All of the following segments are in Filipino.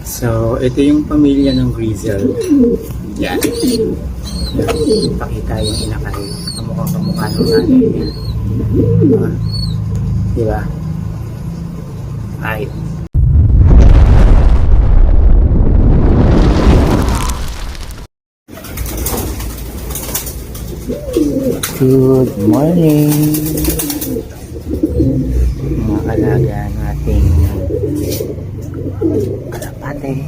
So, ito yung pamilya ng Grizzle. Yan. Pakita yung inakay. Kamukha ng nanay niya. Diba? Ay. Good morning, mga alaga nating kalapate.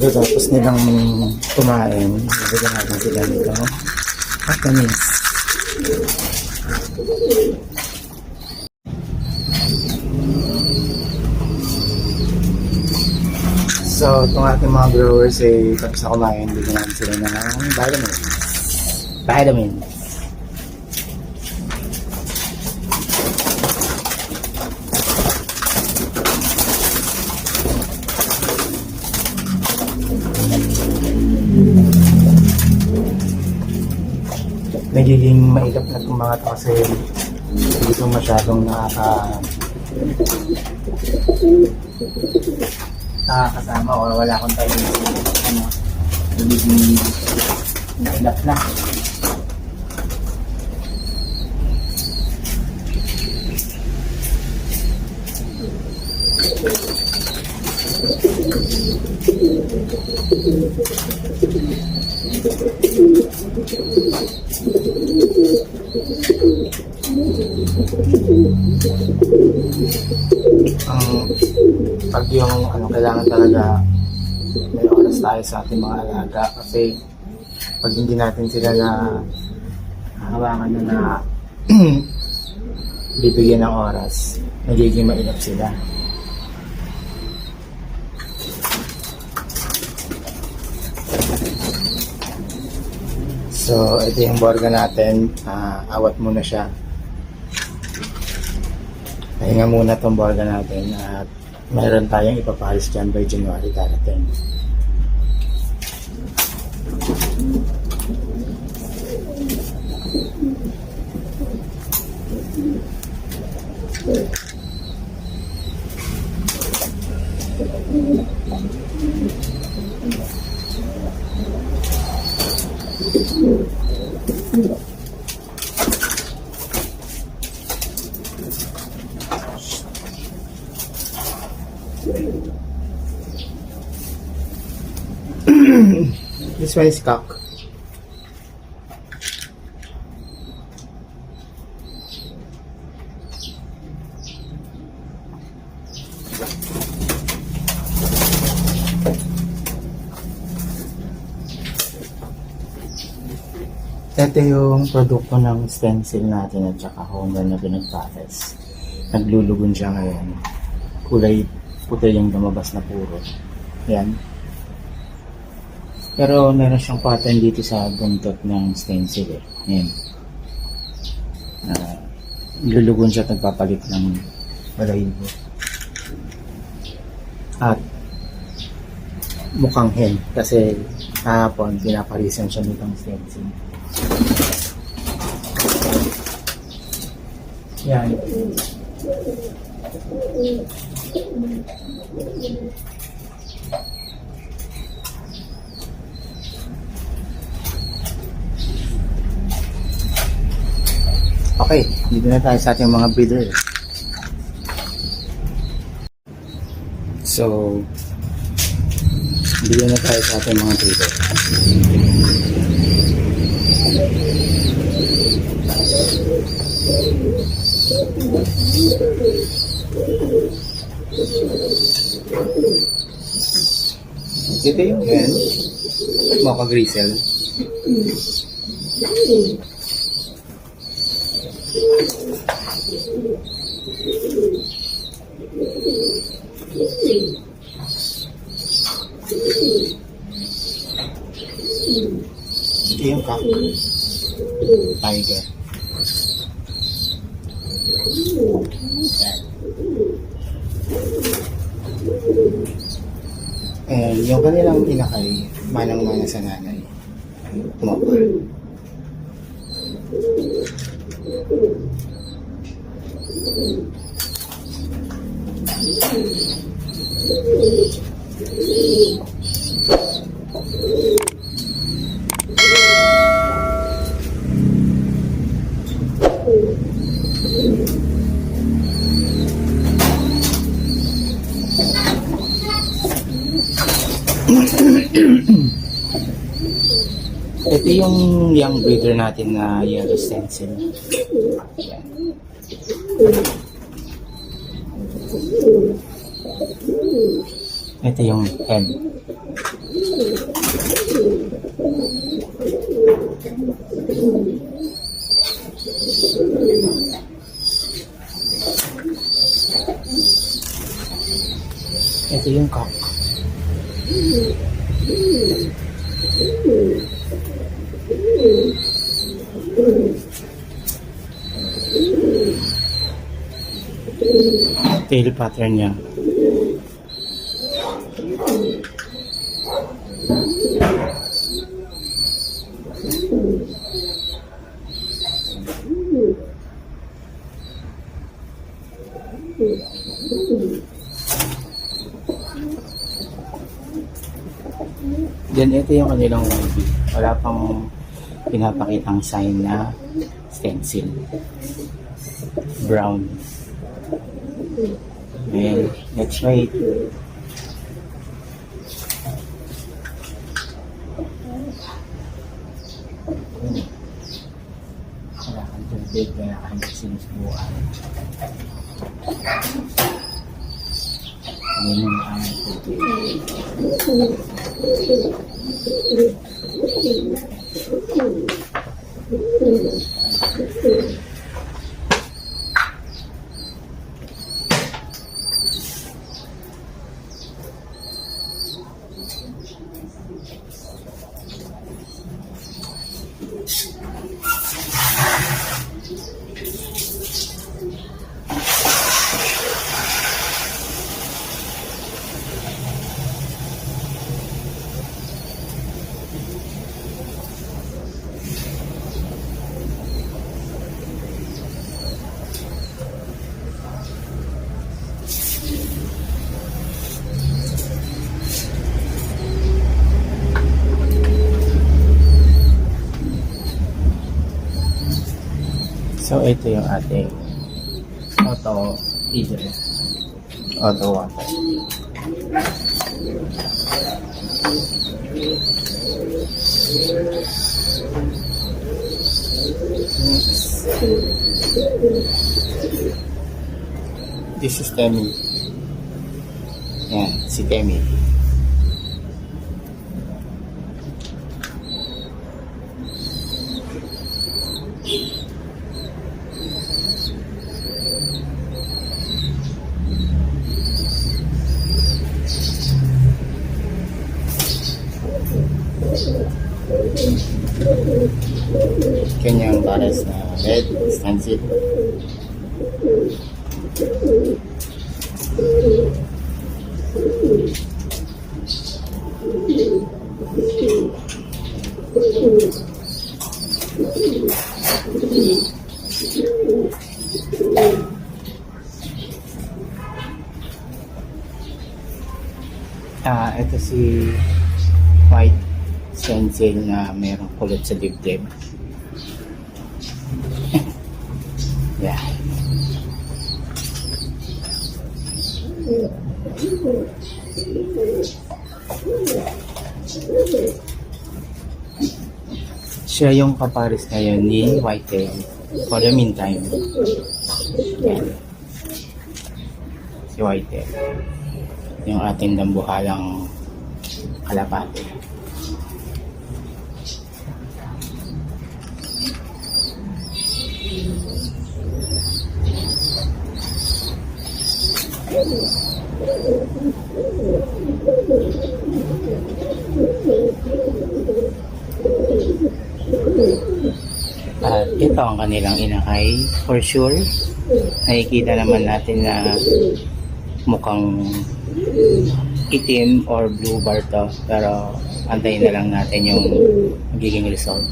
Tapos nilang kumain, nabigyan natin sila nito vitamins. So, itong ating mga growers ay tapos na kumain, bigyan natin sila ng vitamins. Nagiging mailap na itong mga ito kasi hindi ito masyadong nakakasama o wala akong tayo nagiging mailap na. Pag yung kailangan talaga may oras tayo sa ating mga alaga kasi pag hindi natin sila na hawakan na bibigyan ng oras, nagiging mailap sila. So, ito yung borga natin. Awat muna siya. Pahinga muna itong borga natin at meron tayong ipapahalis dyan by January darating. This one is cock. Ito yung produkto ng stencil natin at saka Honda na pinagpares. Naglulugon siya ngayon. Kulay puti yung lumabas na puro. Yan. Pero meron siyang pattern dito sa buntot ng stencil eh. Yan. Lulugon siya at nagpapalit ng balahibo. At mukhang hen kasi kahapon pinaparisan siya nitong stencil. Yan. Okay, dito na tayo sa ating mga breeder. So, dito na tayo sa ating mga breeder. Ito yung hen, Mocha Grisel. Ito yung cock, tiger. And yung kanilang inakay, manang-mana sa nanay. Mocha. Ito yung young breeder natin na yellow stencil. Yan. Ito yung hen. Ito yung cock. Tail pattern niya. Then ito yung kanilang YB. Wala pang pinapakitang sign na stencil. Brown. And let's wait. Wala kang tubig, kaya kang sinusubukan. Ganyan ang tubig. So, ito yung ating auto heater. Auto water. This is Temi. Yan, si Temi. kanyang pares na red stencil. Ito si white stencil na mayroong kulot sa dibdib. Yeah. Siya yung kapares ngayon ni Whitetail for the meantime. Yan. Si Whitetail. Yung ating dambuhalang kalapate. At ito ang kanilang inakay. For sure, nakikita naman natin na mukhang itim or blue bar to, pero antayin na lang natin yung magiging result.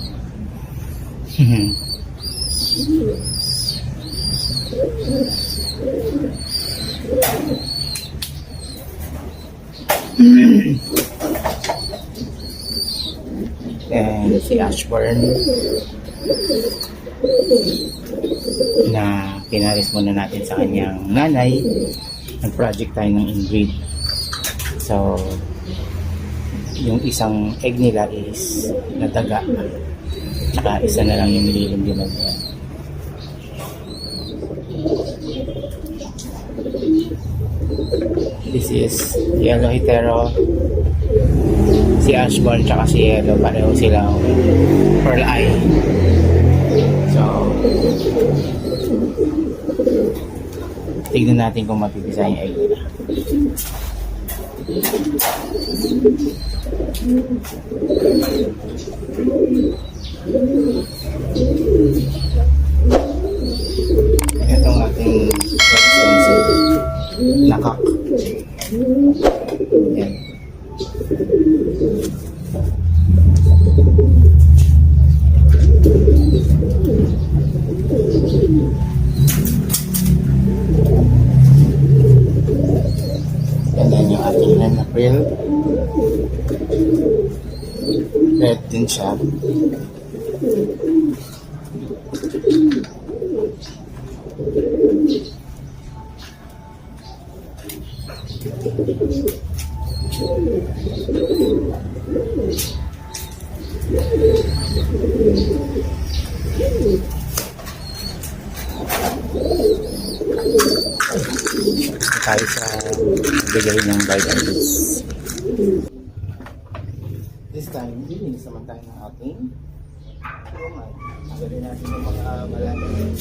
And si Ashburn na pinaris muna natin sa kanyang nanay. Nag-project tayo ng inbreed. So, yung isang egg nila is nadaga. Tsaka isa na lang yung nililimliman niya. This is Yellow Hetero. Si Ashburn tsaka si Yellow, pareho silang pearl eye. So, tignan natin kung mapipisa yung egg nila. Itong ating stencil nakak. Yan. And then yung ating hen April. Red din siya. Tayo sa bigay ng vitamins. This time, ilinis naman tayo ng ating kumay. Tanggalin natin yung mga malalim.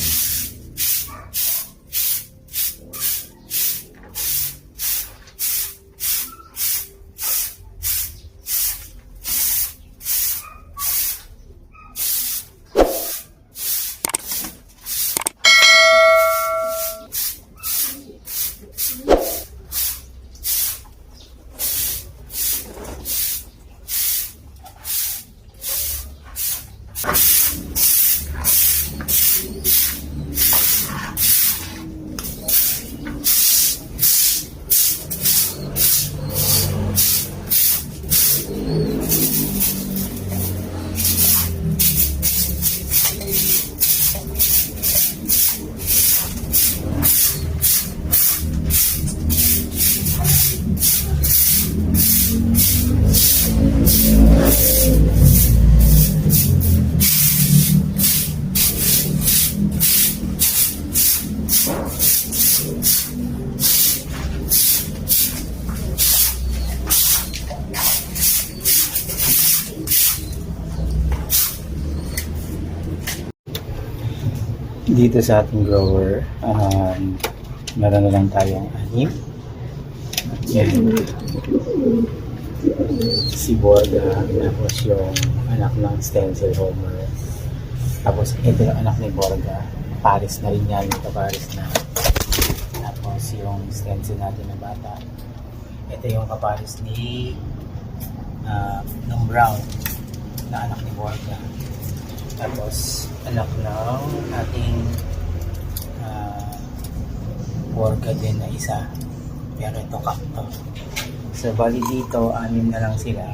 Dito sa ating grower, meron na lang tayong anim. Yan. Si Borga, tapos yung anak ng stencil homer. Tapos ito yung anak ni Borga. Paris na rin yan. Ito Paris na. Tapos yung stencil natin na bata. Ito yung kapares ni ng Brown na anak ni Borga. Tapos anak ng ating Borga din na isa. Pero ito kakto. So bali dito, 6 na lang sila.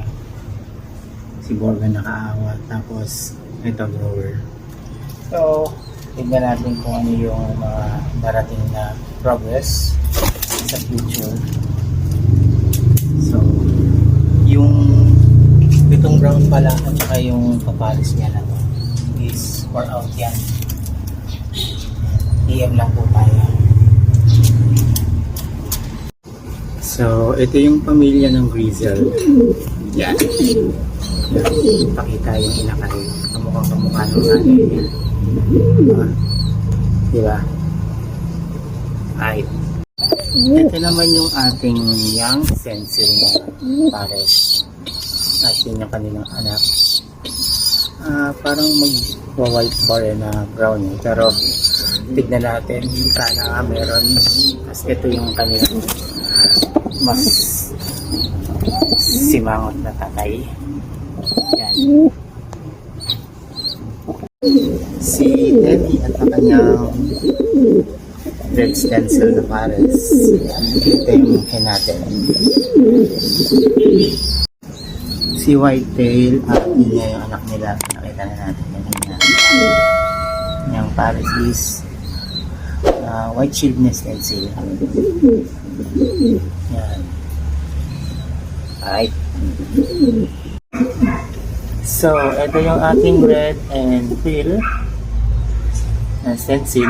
Si Borga nakaawa. Tapos ito grower. So tignan natin kung ano yung mga darating na progress sa future. So yung itong brown pala at saka yung papalis niya na to is for out yan. PM lang po tayo. So ito yung pamilya ng Grizzle. Yan. Pakita yung inakay. Kamukha ng nanay niya. Diba? Ay. Ito naman yung ating young stencil na pares. At yun yung kanilang anak. Parang mag-white bar na brown. Pero tignan natin. Sana meron. Kasi ito yung kanilang mas simangot na tatay. Yan. Si Teddy at ang kanyang red stencil na pares. Ito yung mukha natin. Si Whitetail at yun nga yung anak nila. Nakita na natin kanina. Yung pares is white shield na stencil. Yan. Alright. So, ito yung ating red and teal na stencil.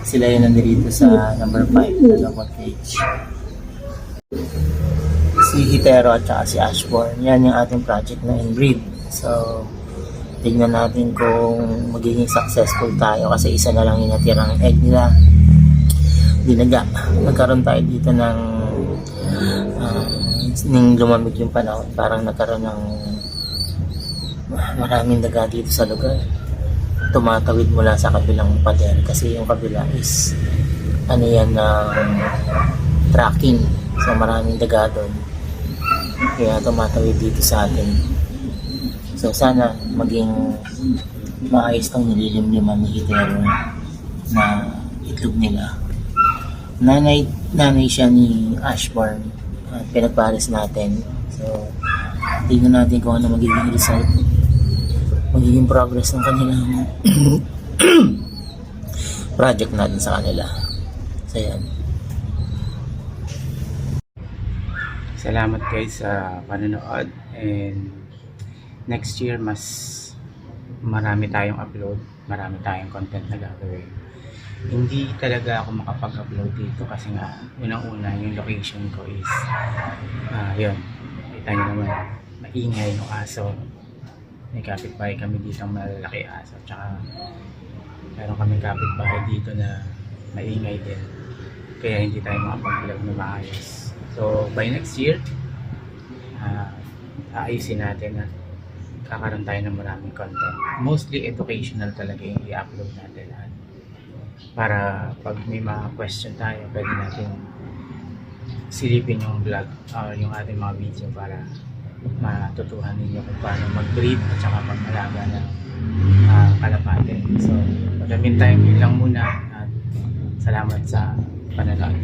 Sila yung nandito sa number 5 na double cage. Si Hitero at saka si Ashbourne. Yan yung ating project na inbreed. So, tignan natin kung magiging successful tayo kasi isa na lang yung natirang egg nila. Dinaga. Nagkaroon tayo dito ng nung lumamig yung panahon. Parang nagkaroon ng maraming daga dito sa lugar. Tumatawid mula sa kabilang pader kasi yung kabila is ano yan tracking, so maraming daga doon kaya tumatawid dito sa atin. So sana maging maayos tong nililimliman ni Hitero na itlog nila. Nanay siya ni Ashbourne at pinagpares natin. So tingnan natin kung ano magiging result, magiging progress ng kanilang project natin sa kanila. So yan. Salamat guys sa panonood, and next year mas marami tayong upload, marami tayong content na gagawin. Hindi talaga ako makapag-upload dito kasi nga unang-una yung location ko is yun, kita nyo naman maingay yung aso. May kapitbahay kami dito ang malalaki aso, tsaka meron kami kapitbahay dito na maingay din, kaya hindi tayo makapag-vlog na maayos. So by next year aayusin natin at kakaroon tayo ng maraming content, mostly educational talaga yung i-upload natin para pag may mga question tayo pwede natin silipin yung vlog or yung ating mga video para matutuhan ninyo kung paano mag-breed at saka mag-alaga ng kalapate. So for the meantime, yun lang muna at salamat sa panonood.